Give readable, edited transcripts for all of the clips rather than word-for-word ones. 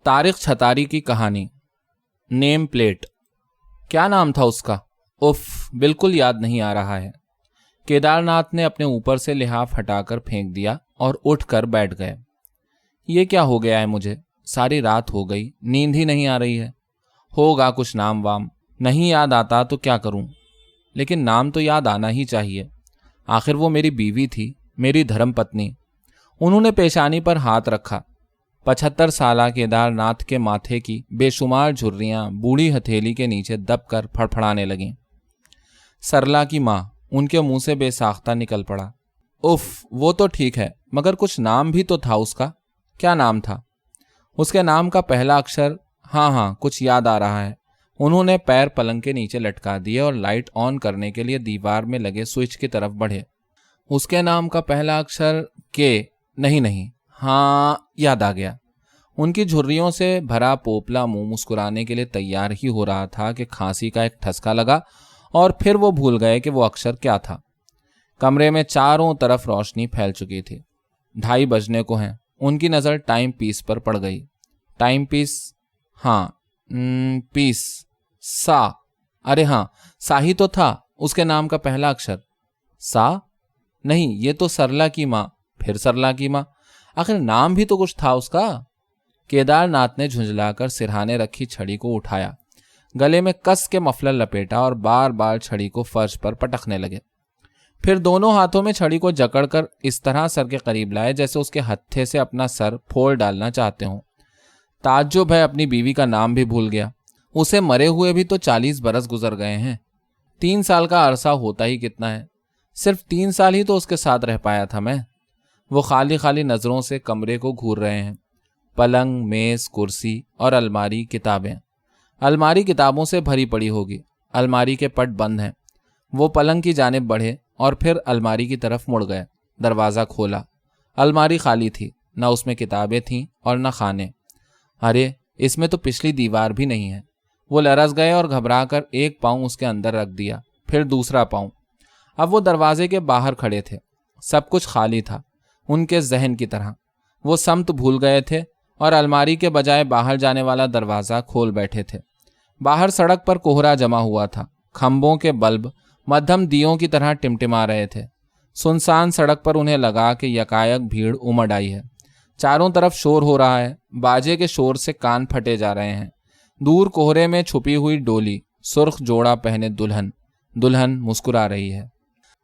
तारिक छतारी की कहानी। Name plate. क्या नाम था उसका? उफ, बिल्कुल याद नहीं आ रहा है। केदारनाथ ने अपने ऊपर से लिहाफ हटाकर फेंक दिया और उठकर बैठ गए। ये क्या हो गया है मुझे? सारी रात हो गई, नींद ही नहीं आ रही है। होगा कुछ नाम वाम, नहीं याद आता तो क्या करूं? लेकिन नाम तो याद आना ही चाहिए। आखिर वो मेरी बीवी थी, मेरी धर्मपत्नी। उन्होंने पेशानी पर हाथ रखा। 75 साला केदारनाथ के माथे की बेशुमार झुर्रियां बूढ़ी हथेली के नीचे दबकर फड़फड़ाने लगीं। सरला की माँ उनके मुंह से बेसाख्ता निकल पड़ा। उफ, वो तो ठीक है, मगर कुछ नाम भी तो था उसका। क्या नाम था? उसके नाम का पहला अक्षर, हाँ, कुछ याद आ रहा है। उन्होंने पैर पलंग के नीचे लटका दिए और लाइट ऑन करने के लिए दीवार में लगे स्विच की तरफ बढ़े। उसके नाम का पहला अक्षर के, नहीं, हाँ, याद आ गया। उनकी झुर्रियों से भरा पोपला मुंह मुस्कुराने के लिए तैयार ही हो रहा था कि खांसी का एक ठसका लगा और फिर वो भूल गए कि वो अक्षर क्या था। कमरे में चारों तरफ रोशनी फैल चुकी थी। 2:30 बजने को हैं। उनकी नज़र टाइम पीस पर पड़ गई। टाइम पीस, हाँ, पीस, सा। अरे हाँ, सा ही तो था उसके नाम का पहला अक्षर। सा? नहीं, ये तो सरला की माँ, फिर सरला की माँ। आखिर नाम भी तो कुछ था उसका। केदारनाथ ने झुंझलाकर सिरहाने रखी छड़ी को उठाया, गले में कस के मफलर लपेटा और बार बार छड़ी को फर्श पर पटकने लगे। फिर दोनों हाथों में छड़ी को जकड़कर इस तरह सर के करीब लाए जैसे उसके हत्थे से अपना सर फोड़ डालना चाहते हों। ताज्जुब है, अपनी बीवी का नाम भी भूल गया। उसे मरे हुए भी तो 40 बरस गुजर गए हैं। 3 साल का अरसा होता ही कितना है। सिर्फ 3 साल ही तो उसके साथ रह पाया था मैं। वो खाली खाली नजरों से कमरे को घूर रहे हैं। पलंग, मेज, कुर्सी और अलमारी, किताबें। अलमारी किताबों से भरी पड़ी होगी। अलमारी के पट बंद हैं। वो पलंग की जानिब बढ़े और फिर अलमारी की तरफ मुड़ गए। दरवाज़ा खोला। अलमारी खाली थी, न उसमें किताबें थीं और न खाने। अरे, इसमें तो पिछली दीवार भी नहीं है। वो लरस गए और घबराकर एक पाँव उसके अंदर रख दिया, फिर दूसरा पाँव। अब वो दरवाजे के बाहर खड़े थे। सब कुछ खाली था, उनके जहन की तरह। वो समत भूल गए थे और अलमारी के बजाय बाहर जाने वाला दरवाज़ा खोल बैठे थे। बाहर सड़क पर कोहरा जमा हुआ था। खंभों के बल्ब मध्यम दियों की तरह टिमटिमा रहे थे। सुनसान सड़क पर उन्हें लगा कि यकायक भीड़ उमड़ आई है। चारों तरफ शोर हो रहा है। बाजे के शोर से कान फटे जा रहे हैं। दूर कोहरे में छुपी हुई डोली, सुर्ख जोड़ा पहने दुल्हन मुस्कुरा रही है।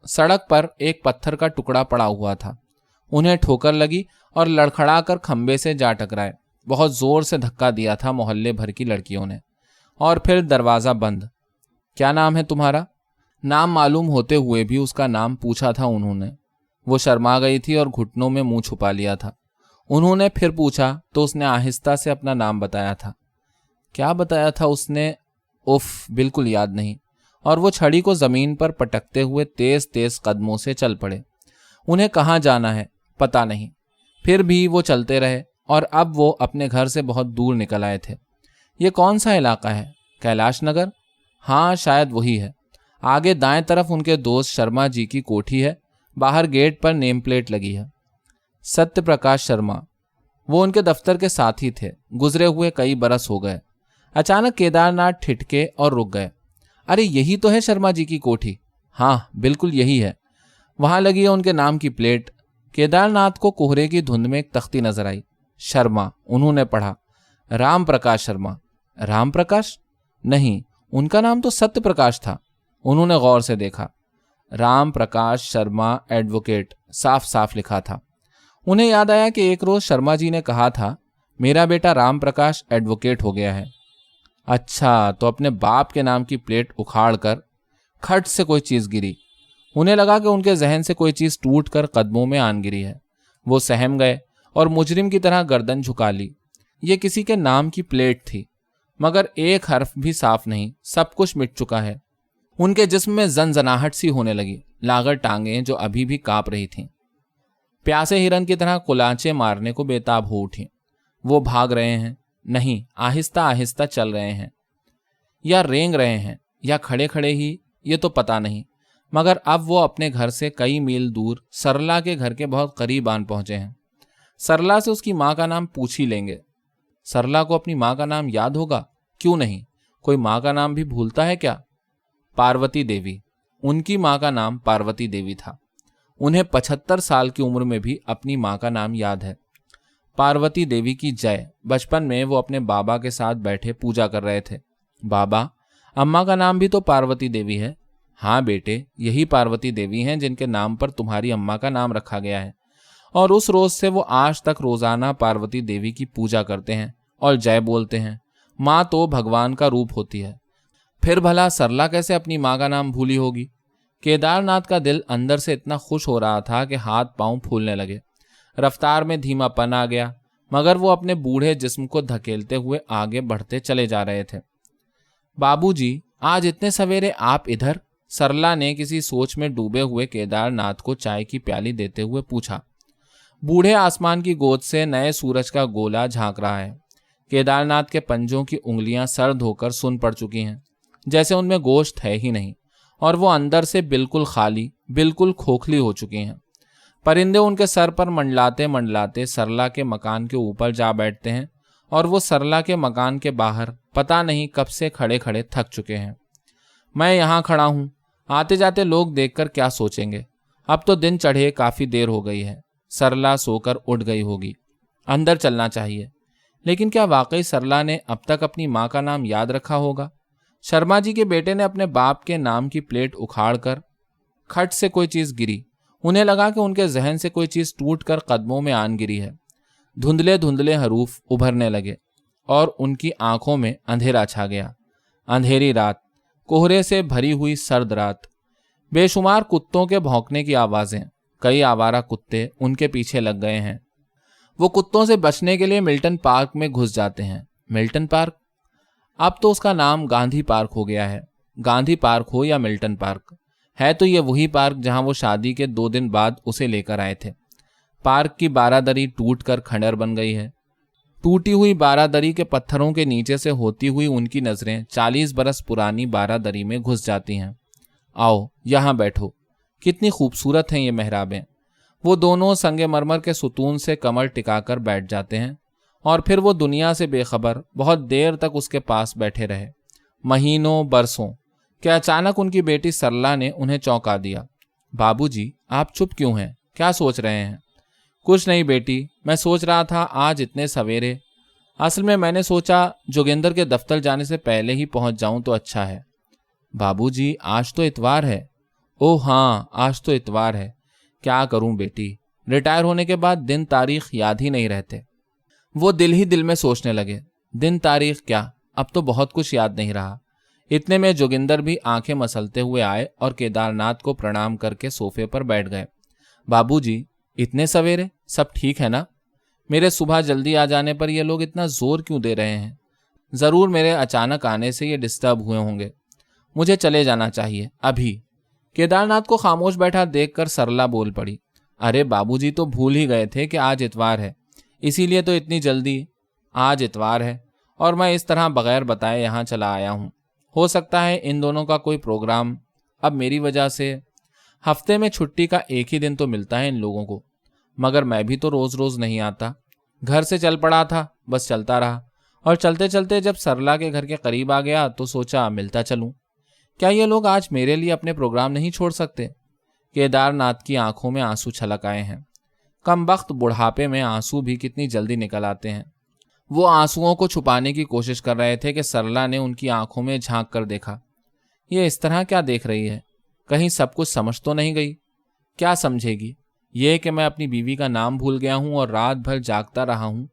सड़क पर एक पत्थर का टुकड़ा पड़ा हुआ था। उन्हें ठोकर लगी और लड़खड़ाकर खंबे से जा टकराए। बहुत जोर से धक्का दिया था मोहल्ले भर की लड़कियों ने। और फिर दरवाज़ा बंद। क्या नाम है तुम्हारा? नाम मालूम होते हुए भी उसका नाम पूछा था उन्होंने। वो शर्मा गई थी और घुटनों में मुंह छुपा लिया था। उन्होंने फिर पूछा तो उसने आहिस्ता से अपना नाम बताया था। क्या बताया था उसने? उफ, बिल्कुल याद नहीं। और वो छड़ी को जमीन पर पटकते हुए तेज तेज कदमों से चल पड़े। उन्हें कहाँ जाना है पता नहीं। फिर भी वो चलते रहे और अब वो अपने घर से बहुत दूर निकल आए थे। ये कौन सा इलाका है? कैलाश नगर? हाँ, शायद वही है। आगे दाएं तरफ उनके दोस्त शर्मा जी की कोठी है। बाहर गेट पर नेम प्लेट लगी है, सत्य प्रकाश शर्मा। वो उनके दफ्तर के साथी थे। गुजरे हुए कई बरस हो गए। अचानक केदारनाथ ठिठके और रुक गए। अरे, यही तो है शर्मा जी की कोठी। हाँ, बिल्कुल यही है। वहां लगी है उनके नाम की प्लेट। केदारनाथ को कोहरे की धुंध में एक तख्ती नजर आई। शर्मा, उन्होंने पढ़ा। राम प्रकाश शर्मा। राम प्रकाश? नहीं, उनका नाम तो सत्य प्रकाश था। उन्होंने गौर से देखा। राम प्रकाश शर्मा एडवोकेट साफ साफ लिखा था। उन्हें याद आया कि एक रोज शर्मा जी ने कहा था, मेरा बेटा राम प्रकाश एडवोकेट हो गया है। अच्छा, तो अपने बाप के नाम की प्लेट उखाड़ कर खट से कोई चीज गिरी। उन्हें लगा कि उनके जहन से कोई चीज टूट कर कदमों में आन गिरी है। वो सहम गए और मुजरिम की तरह गर्दन झुका ली। ये किसी के नाम की प्लेट थी, मगर एक हर्फ भी साफ नहीं। सब कुछ मिट चुका है। उनके जिस्म में जनजनाहट सी होने लगी। लागर टांगें जो अभी भी कांप रही थीं, प्यासे हिरन की तरह कुलांचे मारने को बेताब हो उठी। वो भाग रहे हैं, नहीं, आहिस्ता आहिस्ता चल रहे हैं, या रेंग रहे हैं, या खड़े खड़े ही, ये तो पता नहीं। मगर अब वो अपने घर से कई मील दूर सरला के घर के बहुत करीब आन पहुंचे हैं। सरला से उसकी माँ का नाम पूछ ही लेंगे। सरला को अपनी माँ का नाम याद होगा? क्यों नहीं, कोई माँ का नाम भी भूलता है क्या? पार्वती देवी। उनकी माँ का नाम पार्वती देवी था। उन्हें 75 साल की उम्र में भी अपनी माँ का नाम याद है। पार्वती देवी की जय। बचपन में वो अपने बाबा के साथ बैठे पूजा कर रहे थे। बाबा, अम्मा का नाम भी तो पार्वती देवी है। हाँ बेटे, यही पार्वती देवी हैं जिनके नाम पर तुम्हारी अम्मा का नाम रखा गया है। और उस रोज से वो आज तक रोजाना पार्वती देवी की पूजा करते हैं और जय बोलते हैं। माँ तो भगवान का रूप होती है। फिर भला सरला कैसे अपनी माँ का नाम भूली होगी? केदारनाथ का दिल अंदर से इतना खुश हो रहा था कि हाथ पांव फूलने लगे। रफ्तार में धीमापन आ गया, मगर वो अपने बूढ़े जिस्म को धकेलते हुए आगे बढ़ते चले जा रहे थे। बाबूजी, आज इतने सवेरे आप इधर? सरला ने किसी सोच में डूबे हुए केदारनाथ को चाय की प्याली देते हुए पूछा। बूढ़े आसमान की गोद से नए सूरज का गोला झांक रहा है। केदारनाथ के पंजों की उंगलियां सर्द होकर सुन पड़ चुकी हैं, जैसे उनमें गोश्त है ही नहीं, और वो अंदर से बिल्कुल खाली, बिल्कुल खोखली हो चुकी हैं। परिंदे उनके सर पर मंडलाते मंडलाते सरला के मकान के ऊपर जा बैठते हैं, और वो सरला के मकान के बाहर पता नहीं कब से खड़े खड़े थक चुके हैं। मैं यहाँ खड़ा हूँ, आते जाते लोग देखकर क्या सोचेंगे? अब तो दिन चढ़े काफी देर हो गई है। सरला सोकर उठ गई होगी, अंदर चलना चाहिए। लेकिन क्या वाकई सरला ने अब तक अपनी माँ का नाम याद रखा होगा? शर्मा जी के बेटे ने अपने बाप के नाम की प्लेट उखाड़कर खट से कोई चीज गिरी। उन्हें लगा कि उनके जहन से कोई चीज टूटकर कदमों में आन गिरी है। धुंधले धुंधले हरूफ उभरने लगे और उनकी आंखों में अंधेरा छा गया। अंधेरी रात, कोहरे से भरी हुई सर्द रात, बेशुमार कुत्तों के भौंकने की आवाजें। कई आवारा कुत्ते उनके पीछे लग गए हैं। वो कुत्तों से बचने के लिए मिल्टन पार्क में घुस जाते हैं। Milton park? अब तो उसका नाम गांधी पार्क हो गया है। गांधी पार्क हो या मिल्टन पार्क, है तो ये वही पार्क जहां वो शादी के 2 दिन बाद उसे लेकर आए थे। पार्क की बारादरी टूट कर खंडर बन गई है। टूटी हुई बारादरी के पत्थरों के नीचे से होती हुई उनकी नजरें 40 बरस पुरानी बारादरी में घुस जाती हैं। आओ यहाँ बैठो। कितनी खूबसूरत हैं ये मेहराबें। वो दोनों संगमरमर के सुतून से कमर टिकाकर बैठ जाते हैं, और फिर वो दुनिया से बेखबर बहुत देर तक उसके पास बैठे रहे, महीनों बरसों, कि अचानक उनकी बेटी सरला ने उन्हें चौंका दिया। बाबूजी, आप चुप क्यों हैं? क्या सोच रहे हैं? कुछ नहीं बेटी, मैं सोच रहा था आज इतने सवेरे। असल में मैंने सोचा जोगिंदर के दफ्तर जाने से पहले ही पहुंच जाऊं तो अच्छा है। बाबूजी, आज तो इतवार है। ओह हाँ, आज तो इतवार है। क्या करूं बेटी, रिटायर होने के बाद दिन तारीख याद ही नहीं रहते। वो दिल ही दिल में सोचने लगे, दिन तारीख क्या, अब तो बहुत कुछ याद नहीं रहा। इतने में जोगिंदर भी आंखें मसलते हुए आए और केदारनाथ को प्रणाम करके सोफे पर बैठ गए। बाबूजी, इतने सवेरे, सब ठीक है ना? मेरे सुबह जल्दी आ जाने पर ये लोग इतना जोर क्यों दे रहे हैं? जरूर मेरे अचानक आने से ये डिस्टर्ब हुए होंगे। मुझे चले जाना चाहिए अभी। केदारनाथ को खामोश बैठा देखकर सरला बोल पड़ी। अरे बाबूजी तो भूल ही गए थे कि आज इतवार है, इसीलिए तो इतनी जल्दी। आज इतवार है और मैं इस तरह बगैर बताए यहाँ चला आया हूँ। हो सकता है इन दोनों का कोई प्रोग्राम अब मेरी वजह से। हफ्ते में छुट्टी का एक ही दिन तो मिलता है इन लोगों को, मगर मैं भी तो रोज रोज नहीं आता। घर से चल पड़ा था, बस चलता रहा, और चलते चलते जब सरला के घर के करीब आ गया तो सोचा मिलता चलूं। क्या ये लोग आज मेरे लिए अपने प्रोग्राम नहीं छोड़ सकते? केदारनाथ की आंखों में आंसू छलक आए हैं। कमबख्त बुढ़ापे में आंसू भी कितनी जल्दी निकल आते हैं। वो आंसुओं को छुपाने की कोशिश कर रहे थे कि सरला ने उनकी आंखों में झांक कर देखा। ये इस तरह क्या देख रही है? कहीं सब कुछ समझ तो नहीं गई? क्या समझेगी? ये कि मैं अपनी बीवी का नाम भूल गया हूं और रात भर जागता रहा हूं,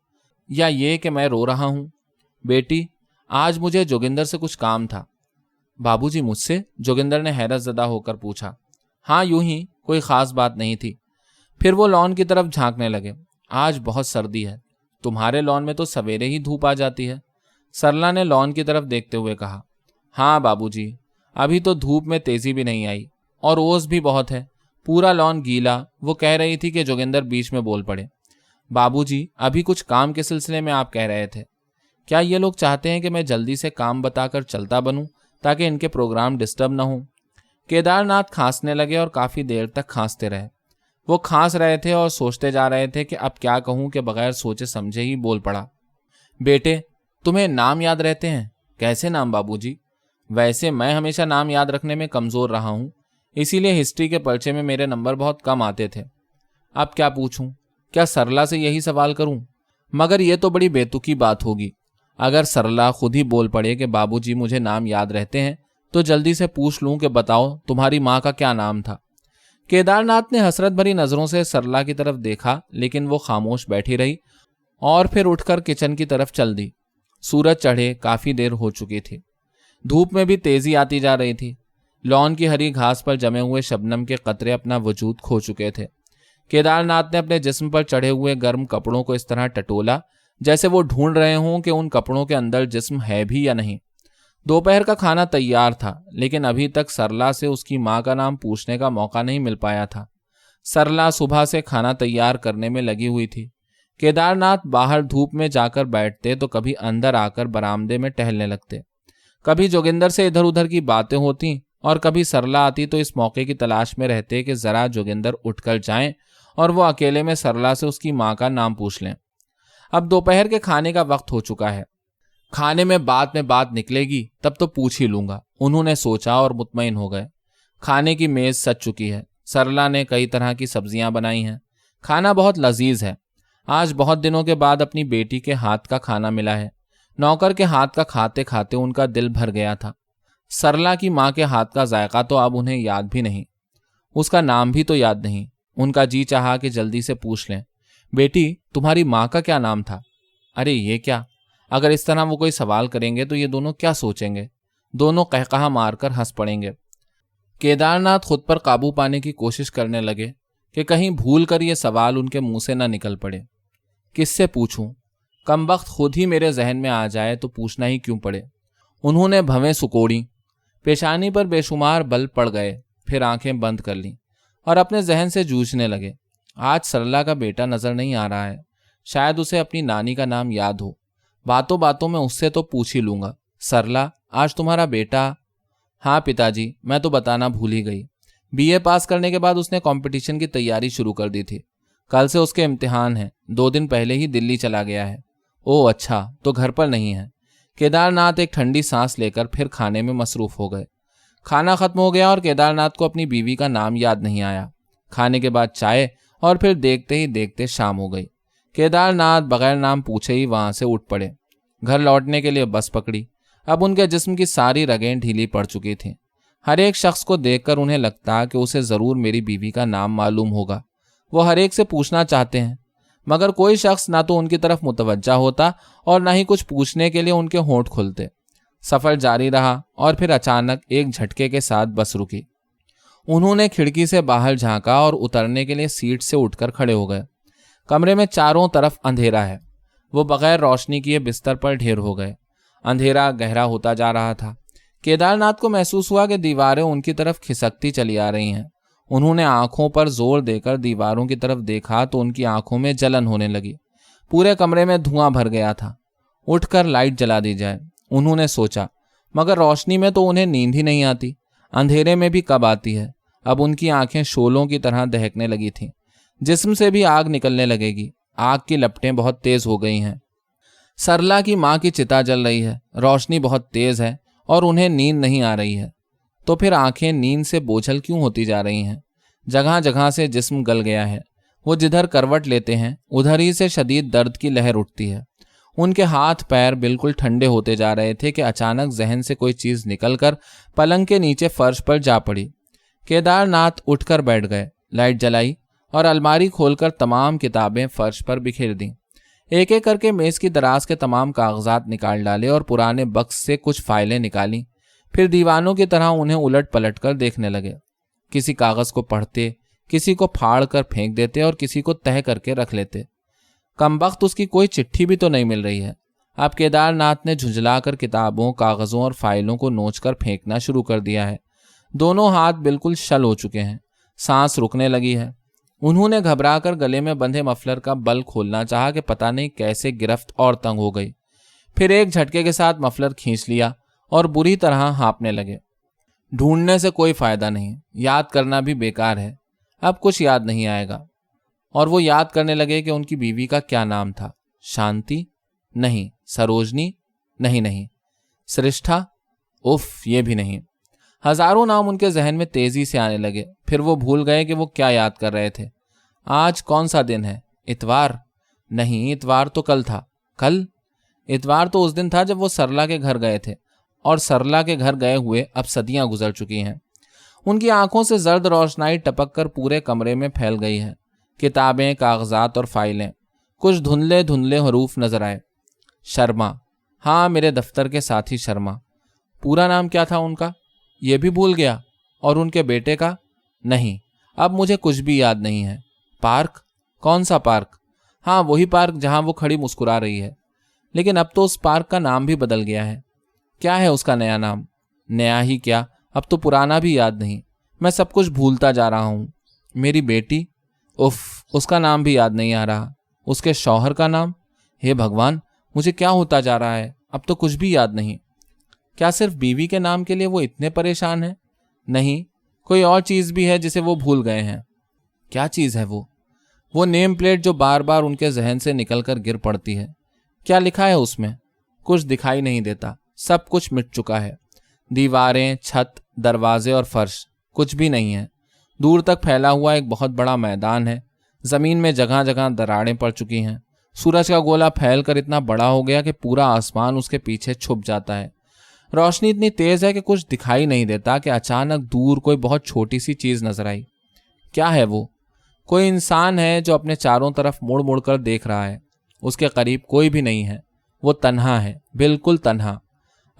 या ये कि मैं रो रहा हूं? बेटी, आज मुझे जोगिंदर से कुछ काम था। बाबूजी, मुझसे? जोगिंदर ने हैरत ज़दा होकर पूछा। हाँ, यूं ही, कोई खास बात नहीं थी। फिर वो लॉन की तरफ झांकने लगे। आज बहुत सर्दी है, तुम्हारे लॉन में तो सवेरे ही धूप आ जाती है। सरला ने लॉन की तरफ देखते हुए कहा। हाँ बाबूजी, अभी तो धूप में तेजी भी नहीं आई और ओस भी बहुत है, पूरा लॉन गीला। वो कह रही थी कि जोगिंदर बीच में बोल पड़े। बाबूजी, अभी कुछ काम के सिलसिले में आप कह रहे थे। क्या ये लोग चाहते हैं कि मैं जल्दी से काम बताकर चलता बनूं ताकि इनके प्रोग्राम डिस्टर्ब न हो? केदारनाथ खांसने लगे और काफी देर तक खांसते रहे। वो खांस रहे थे और सोचते जा रहे थे कि अब क्या कहूं कि बगैर सोचे समझे ही बोल पड़ा। बेटे, तुम्हें नाम याद रहते हैं? कैसे नाम बाबूजी? वैसे मैं हमेशा नाम याद रखने में कमजोर रहा हूं, इसीलिए हिस्ट्री के पर्चे में मेरे नंबर बहुत कम आते थे। अब क्या पूछूं? क्या सरला से यही सवाल करूं? मगर यह तो बड़ी बेतुकी बात होगी। अगर सरला खुद ही बोल पड़े कि बाबूजी मुझे नाम याद रहते हैं, तो जल्दी से पूछ लूं कि बताओ तुम्हारी माँ का क्या नाम था। केदारनाथ ने हसरत भरी नजरों से सरला की तरफ देखा, लेकिन वो खामोश बैठी रही और फिर उठकर किचन की तरफ चल दी। सूरज चढ़े काफी देर हो चुकी थी। धूप में भी तेजी आती जा रही थी। लॉन की हरी घास पर जमे हुए शबनम के कतरे अपना वजूद खो चुके थे। केदारनाथ ने अपने जिस्म पर चढ़े हुए गर्म कपड़ों को इस तरह टटोला जैसे वो ढूंढ रहे हों कि उन कपड़ों के अंदर जिस्म है भी या नहीं। दोपहर का खाना तैयार था, लेकिन अभी तक सरला से उसकी माँ का नाम पूछने का मौका नहीं मिल पाया था। सरला सुबह से खाना तैयार करने में लगी हुई थी। केदारनाथ बाहर धूप में जाकर बैठते तो कभी अंदर आकर बरामदे में टहलने लगते। कभी जोगिंदर से इधर उधर की बातें होती और कभी सरला आती तो इस मौके की तलाश में रहते कि जरा जोगिंदर उठकर जाएं और वो अकेले में सरला से उसकी माँ का नाम पूछ लें। अब दोपहर के खाने का वक्त हो चुका है। खाने में बात निकलेगी तब तो पूछ ही लूंगा, उन्होंने सोचा और मुतमईन हो गए। खाने की मेज सज चुकी है। सरला ने कई तरह की सब्जियां बनाई हैं। खाना बहुत लजीज है। आज बहुत दिनों के बाद अपनी बेटी के हाथ का खाना मिला है। नौकर के हाथ का खाते खाते उनका दिल भर गया था। सरला की माँ के हाथ का जायका तो अब उन्हें याद भी नहीं, उसका नाम भी तो याद नहीं। उनका जी चाहा कि जल्दी से पूछ लें, बेटी तुम्हारी माँ का क्या नाम था? अरे ये क्या, अगर इस तरह वो कोई सवाल करेंगे तो ये दोनों क्या सोचेंगे? दोनों कहकहा मारकर हंस पड़ेंगे। केदारनाथ खुद पर काबू पाने की कोशिश करने लगे कि कहीं भूल कर ये सवाल उनके मुंह से न निकल पड़े। किससे पूछूं? कमबख्त खुद ही मेरे जहन में आ जाए तो पूछना ही क्यों पड़े। उन्होंने भवें सुकोड़ी, पेशानी पर बेशुमार बल पड़ गए, फिर आंखें बंद कर लीं और अपने जहन से जूझने लगे। आज सरला का बेटा नजर नहीं आ रहा है। शायद उसे अपनी नानी का नाम याद हो। बातों बातों में उससे तो पूछ ही लूंगा, सरला आज तुम्हारा बेटा? हाँ पिताजी, मैं तो बताना भूल ही गई। बीए पास करने के बाद उसने कंपटीशन की तैयारी शुरू कर दी थी। कल से उसके इम्तिहान हैं। 2 दिन पहले ही दिल्ली चला गया है। ओह अच्छा, तो घर पर नहीं है। केदारनाथ एक ठंडी सांस लेकर फिर खाने में मसरूफ हो गए। खाना खत्म हो गया और केदारनाथ को अपनी बीवी का नाम याद नहीं आया। खाने के बाद चाय और फिर देखते ही देखते शाम हो गई। केदारनाथ बगैर नाम पूछे ही वहां से उठ पड़े। घर लौटने के लिए बस पकड़ी। अब उनके जिस्म की सारी रगें ढीली पड़ चुकी थीं। हर एक शख्स को देखकर उन्हें लगता कि उसे जरूर मेरी बीवी का नाम मालूम होगा। वो हर एक से पूछना चाहते हैं, मगर कोई शख्स ना तो उनकी तरफ मुतवज्जा होता और ना ही कुछ पूछने के लिए उनके होंठ खुलते। सफर जारी रहा और फिर अचानक एक झटके के साथ बस रुकी। उन्होंने खिड़की से बाहर झांका और उतरने के लिए सीट से उठकर खड़े हो गए। कमरे में चारों तरफ अंधेरा है। वो बगैर रोशनी किए बिस्तर पर ढेर हो गए। अंधेरा गहरा होता जा रहा था। केदारनाथ को महसूस हुआ कि दीवारें उनकी तरफ खिसकती चली आ रही हैं। उन्होंने आंखों पर जोर देकर दीवारों की तरफ देखा तो उनकी आंखों में जलन होने लगी। पूरे कमरे में धुआं भर गया था। उठकर लाइट जला दी जाए, उन्होंने सोचा, मगर रोशनी में तो उन्हें नींद ही नहीं आती। अंधेरे में भी कब आती है। अब उनकी आंखें शोलों की तरह दहकने लगी थीं। जिस्म से भी आग निकलने लगेगी। आग की लपटें बहुत तेज हो गई हैं। सरला की माँ की चिता जल रही है। रोशनी बहुत तेज है और उन्हें नींद नहीं आ रही है। तो फिर आंखें नींद से बोझल क्यों होती जा रही हैं? जगह जगह से जिस्म गल गया है। वो जिधर करवट लेते हैं उधर ही से शदीद दर्द की लहर उठती है। उनके हाथ पैर बिल्कुल ठंडे होते जा रहे थे कि अचानक जहन से कोई चीज निकलकर पलंग के नीचे फर्श पर जा पड़ी। केदारनाथ उठकर बैठ गए, लाइट जलाई और अलमारी खोलकर तमाम किताबें फर्श पर बिखेर दी। एक एक करके मेज की दराज के तमाम कागजात निकाल डाले और पुराने बक्स से कुछ फाइलें निकाली। फिर दीवानों की तरह उन्हें उलट पलट कर देखने लगे। किसी कागज को पढ़ते, किसी को फाड़ कर फेंक देते और किसी को तह करके रख लेते। कमबख्त उसकी कोई चिट्ठी भी तो नहीं मिल रही है। अब केदारनाथ ने झुंझलाकर किताबों, कागजों और फाइलों को नोचकर फेंकना शुरू कर दिया है। दोनों हाथ बिल्कुल शल हो चुके हैं। सांस रुकने लगी है। उन्होंने घबराकर गले में बंधे मफलर का बल खोलना चाहा कि पता नहीं कैसे गिरफ्त और तंग हो गई। फिर एक झटके के साथ मफलर खींच लिया और बुरी तरह हाँपने लगे। ढूंढने से कोई फायदा नहीं, याद करना भी बेकार है। अब कुछ याद नहीं आएगा। और वो याद करने लगे कि उनकी बीवी का क्या नाम था। शांति? नहीं। सरोजनी? नहीं नहीं। श्रेष्ठा? उफ, ये भी नहीं। हजारों नाम उनके जहन में तेजी से आने लगे। फिर वो भूल गए कि वो क्या याद कर रहे थे। आज कौन सा दिन है? इतवार? नहीं, इतवार तो कल था। कल? इतवार तो उस दिन था जब वो सरला के घर गए थे, और सरला के घर गए हुए अब सदियां गुजर चुकी हैं। उनकी आंखों से जर्द रोशनाई टपक कर पूरे कमरे में फैल गई है। किताबें, कागजात और फाइलें। कुछ धुंधले धुंधले हरूफ नजर आए। शर्मा? हाँ, मेरे दफ्तर के साथी शर्मा। पूरा नाम क्या था उनका? ये भी भूल गया। और उनके बेटे का? नहीं, अब मुझे कुछ भी याद नहीं है। पार्क? कौन सा पार्क? हाँ, वही पार्क जहां वो खड़ी मुस्कुरा रही है। लेकिन अब तो उस पार्क का नाम भी बदल गया है। क्या है उसका नया नाम? नया ही क्या, अब तो पुराना भी याद नहीं। मैं सब कुछ भूलता जा रहा हूँ। मेरी बेटी? उफ, उसका नाम भी याद नहीं आ रहा। उसके शौहर का नाम? हे भगवान, मुझे क्या होता जा रहा है, अब तो कुछ भी याद नहीं। क्या सिर्फ बीवी के नाम के लिए वो इतने परेशान हैं? नहीं, कोई और चीज भी है जिसे वो भूल गए हैं। क्या चीज है वो? वो नेम प्लेट जो बार बार उनके जहन से निकलकर गिर पड़ती है। क्या लिखा है उसमें? कुछ दिखाई नहीं देता, सब कुछ मिट चुका है। दीवारें, छत, दरवाजे और फर्श, कुछ भी नहीं है। दूर तक फैला हुआ एक बहुत बड़ा मैदान है। जमीन में जगह जगह दरारें पड़ चुकी हैं। सूरज का गोला फैलकर इतना बड़ा हो गया कि पूरा आसमान उसके पीछे छुप जाता है। रोशनी इतनी तेज है कि कुछ दिखाई नहीं देता कि अचानक दूर कोई बहुत छोटी सी चीज नजर आई। क्या है वो? कोई इंसान है जो अपने चारों तरफ मुड़ मुड़ कर देख रहा है। उसके करीब कोई भी नहीं है। वो तन्हा है, बिल्कुल तन्हा।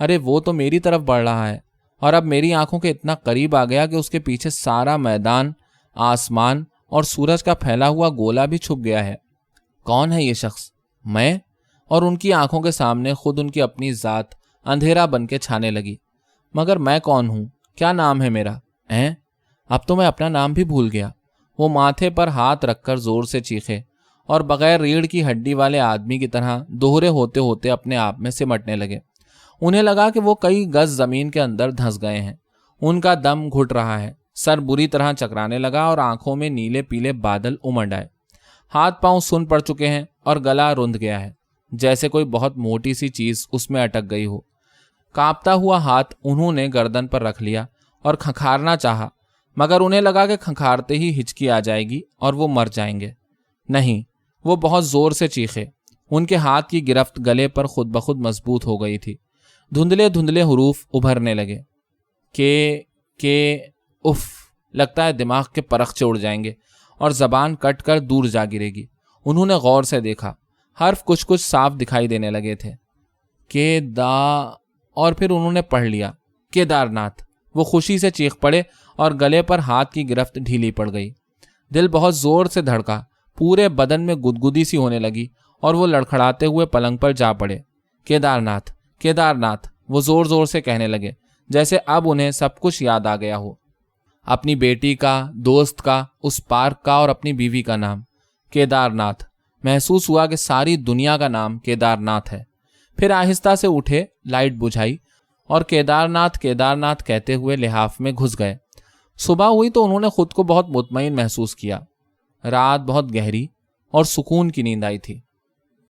अरे, वो तो मेरी तरफ बढ़ रहा है और अब मेरी आंखों के इतना करीब आ गया कि उसके पीछे सारा मैदान, आसमान और सूरज का फैला हुआ गोला भी छुप गया है। कौन है ये शख्स? मैं? और उनकी आंखों के सामने खुद उनकी अपनी जात अंधेरा बन के छाने लगी। मगर मैं कौन हूं? क्या नाम है मेरा? अब तो मैं अपना नाम भी भूल गया। वो माथे पर हाथ रखकर जोर से चीखे और बगैर रीढ़ की हड्डी वाले आदमी की तरह दोहरे होते होते अपने आप में सिमटने लगे। उन्हें लगा कि वो कई गज जमीन के अंदर धंस गए हैं। उनका दम घुट रहा है, सर बुरी तरह चकराने लगा और आंखों में नीले पीले बादल उमड़ आए। हाथ पांव सुन पड़ चुके हैं और गला रुंध गया है, जैसे कोई बहुत मोटी सी चीज उसमें अटक गई हो। कांपता हुआ हाथ उन्होंने गर्दन पर रख लिया और खंखारना चाहा, मगर उन्हें लगा कि खंखारते ही हिचकी आ जाएगी और वो मर जाएंगे। नहीं, वो बहुत जोर से चीखे। उनके हाथ की गिरफ्त गले पर खुद ब खुद मजबूत हो गई थी। धुंधले धुंधले हरूफ उभरने लगे। के उफ, लगता है दिमाग के परखचे उड़ जाएंगे और जबान कट कर दूर जा गिरेगी। उन्होंने गौर से देखा, हर्फ कुछ कुछ साफ दिखाई देने लगे थे। और फिर उन्होंने पढ़ लिया, केदारनाथ। वो खुशी से चीख पड़े और गले पर हाथ की गिरफ्त ढीली पड़ गई। दिल बहुत जोर से धड़का, पूरे बदन में गुदगुदी सी होने लगी और वो लड़खड़ाते हुए पलंग पर जा पड़े। केदारनाथ, केदारनाथ, वो जोर जोर से कहने लगे, जैसे अब उन्हें सब कुछ याद आ गया हो। अपनी बेटी का, दोस्त का, उस पार्क का और अपनी बीवी का नाम केदारनाथ। महसूस हुआ कि सारी दुनिया का नाम केदारनाथ है। फिर आहिस्ता से उठे, लाइट बुझाई और केदारनाथ केदारनाथ कहते हुए लिहाफ में घुस गए। सुबह हुई तो उन्होंने खुद को बहुत मुतमईन महसूस किया। रात बहुत गहरी और सुकून की नींद आई थी।